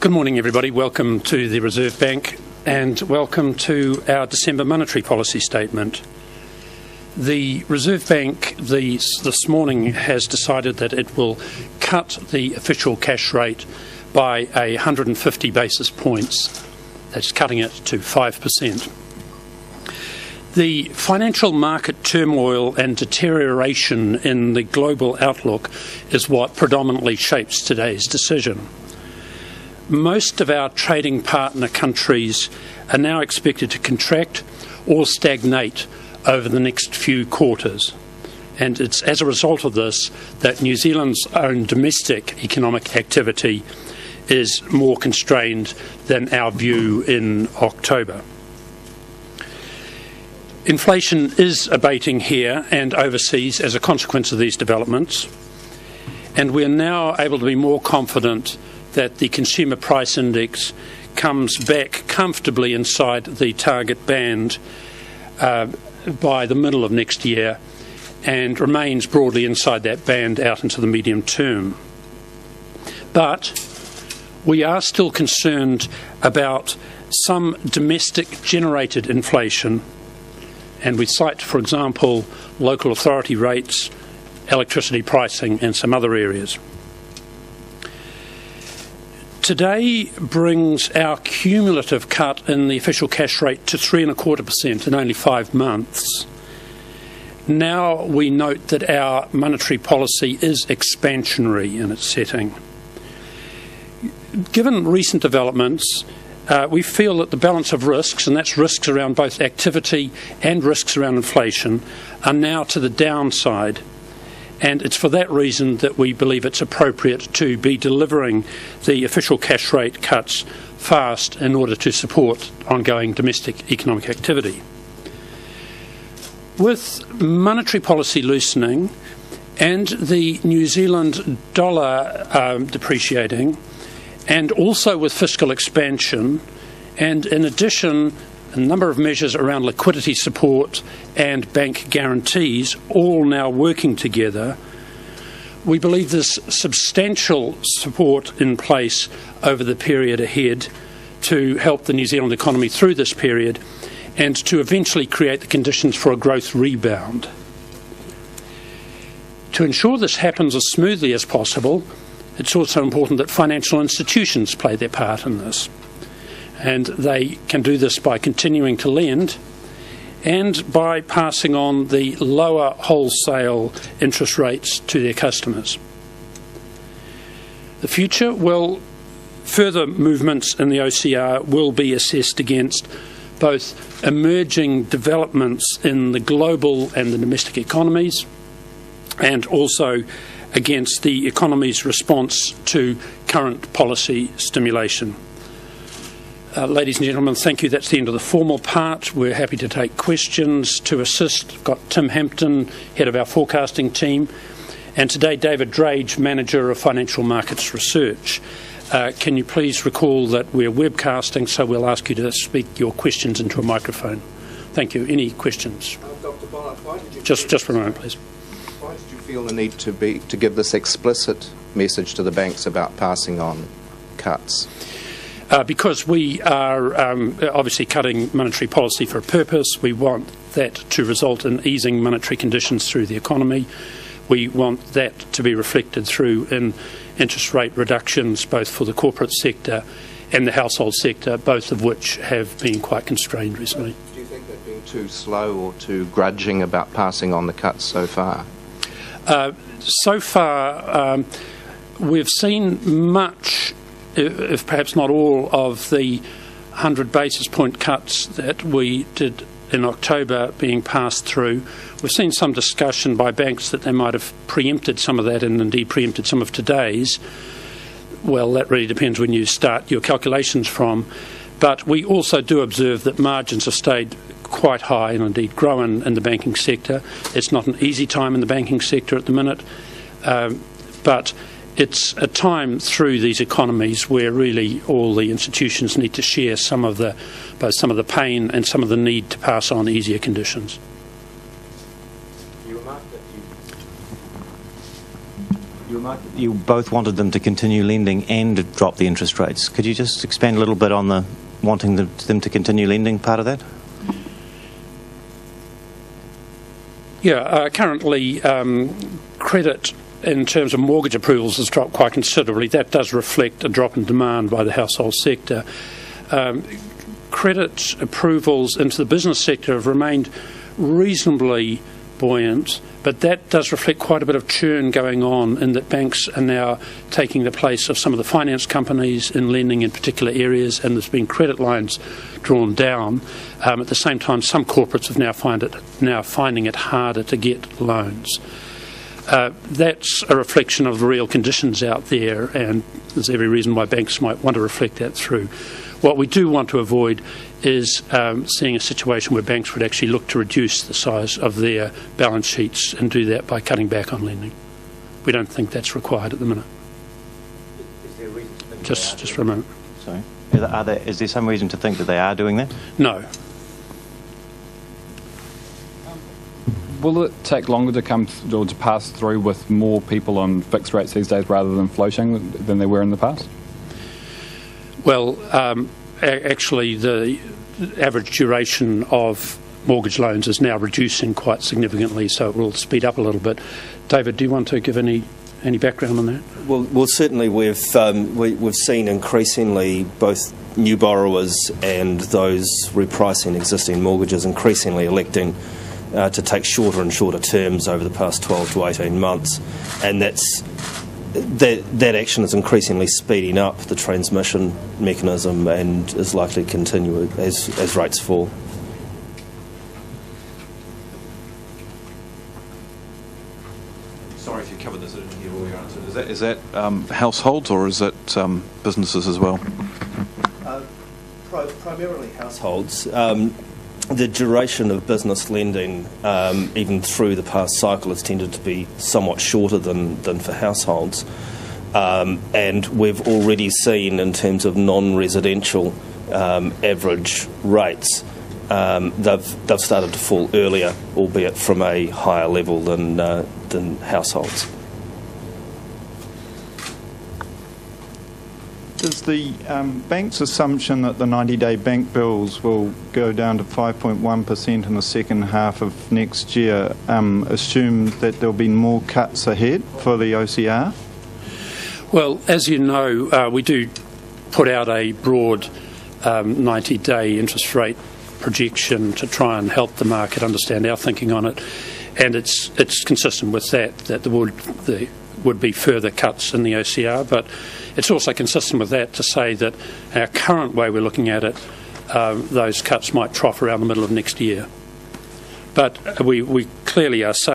Good morning, everybody. Welcome to the Reserve Bank and welcome to our December monetary policy statement. The Reserve Bank this morning has decided that it will cut the official cash rate by 150 basis points. That's cutting it to 5%. The financial market turmoil and deterioration in the global outlook is what predominantly shapes today's decision. Most of our trading partner countries are now expected to contract or stagnate over the next few quarters. And it's as a result of this that New Zealand's own domestic economic activity is more constrained than our view in October. Inflation is abating here and overseas as a consequence of these developments, and we are now able to be more confident that the consumer price index comes back comfortably inside the target band by the middle of next year and remains broadly inside that band out into the medium term. But we are still concerned about some domestic generated inflation, and we cite, for example, local authority rates, electricity pricing and some other areas. Today brings our cumulative cut in the official cash rate to 3.25% in only 5 months. Now we note that our monetary policy is expansionary in its setting. Given recent developments, we feel that the balance of risks, and that's risks around both activity and risks around inflation, are now to the downside. And it's for that reason that we believe it's appropriate to be delivering the official cash rate cuts fast in order to support ongoing domestic economic activity. With monetary policy loosening and the New Zealand dollar depreciating, and also with fiscal expansion, and in addition a number of measures around liquidity support and bank guarantees all now working together, we believe there's substantial support in place over the period ahead to help the New Zealand economy through this period and to eventually create the conditions for a growth rebound. To ensure this happens as smoothly as possible, it's also important that financial institutions play their part in this. And they can do this by continuing to lend and by passing on the lower wholesale interest rates to their customers. The future will, further movements in the OCR will be assessed against both emerging developments in the global and the domestic economies, and also against the economy's response to current policy stimulation. Ladies and gentlemen, thank you. That's the end of the formal part. We're happy to take questions. To assist, we've got Tim Hampton, head of our forecasting team, and today David Drage, manager of financial markets research. Can you please recall that we're webcasting, so we'll ask you to speak your questions into a microphone. Thank you. Any questions? Dr. Bonner, why did you just for a moment, please. Why did you feel the need to give this explicit message to the banks about passing on cuts? Because we are obviously cutting monetary policy for a purpose. We want that to result in easing monetary conditions through the economy. We want that to be reflected through in interest rate reductions both for the corporate sector and the household sector, both of which have been quite constrained recently. Do you think they've been too slow or too grudging about passing on the cuts so far? So far, we've seen much, if perhaps not all, of the 100 basis point cuts that we did in October being passed through. We've seen some discussion by banks that they might have preempted some of that and indeed preempted some of today's. Well, that really depends when you start your calculations from. But we also do observe that margins have stayed quite high and indeed grown in the banking sector. It's not an easy time in the banking sector at the minute, but it's a time through these economies where really all the institutions need to share both some of the pain and some of the need to pass on easier conditions. You You both wanted them to continue lending and drop the interest rates. Could you just expand a little bit on the wanting them to continue lending part of that? Yeah, currently credit in terms of mortgage approvals has dropped quite considerably. That does reflect a drop in demand by the household sector. Credit approvals into the business sector have remained reasonably buoyant, but that does reflect quite a bit of churn going on in that banks are now taking the place of some of the finance companies in lending in particular areas, and there's been credit lines drawn down. At the same time, some corporates have now finding it harder to get loans. That's a reflection of the real conditions out there, and there's every reason why banks might want to reflect that through. What we do want to avoid is seeing a situation where banks would actually look to reduce the size of their balance sheets and do that by cutting back on lending. We don't think that's required at the minute. Is there a reason to think just for a moment. Sorry. Is there some reason to think that they are doing that? No. Will it take longer to come or to pass through with more people on fixed rates these days rather than floating than they were in the past? Well, actually, the average duration of mortgage loans is now reducing quite significantly, so it will speed up a little bit. David, do you want to give any background on that? Well, certainly we've seen increasingly both new borrowers and those repricing existing mortgages increasingly electing to take shorter and shorter terms over the past 12 to 18 months, and that action is increasingly speeding up the transmission mechanism and is likely to continue as rates fall. Sorry if you covered this, I didn't hear all your answers. Is that households or is that businesses as well? Primarily households. The duration of business lending, even through the past cycle, has tended to be somewhat shorter than for households. And we've already seen, in terms of non-residential average rates, they've started to fall earlier, albeit from a higher level than households. Is the bank's assumption that the 90-day bank bills will go down to 5.1% in the second half of next year assume that there'll be more cuts ahead for the OCR? Well, as you know, we do put out a broad 90-day interest rate projection to try and help the market understand our thinking on it, and it's consistent with that there would be further cuts in the OCR, but it's also consistent with that to say that our current way we're looking at it, those cuts might trough around the middle of next year. But we clearly are saying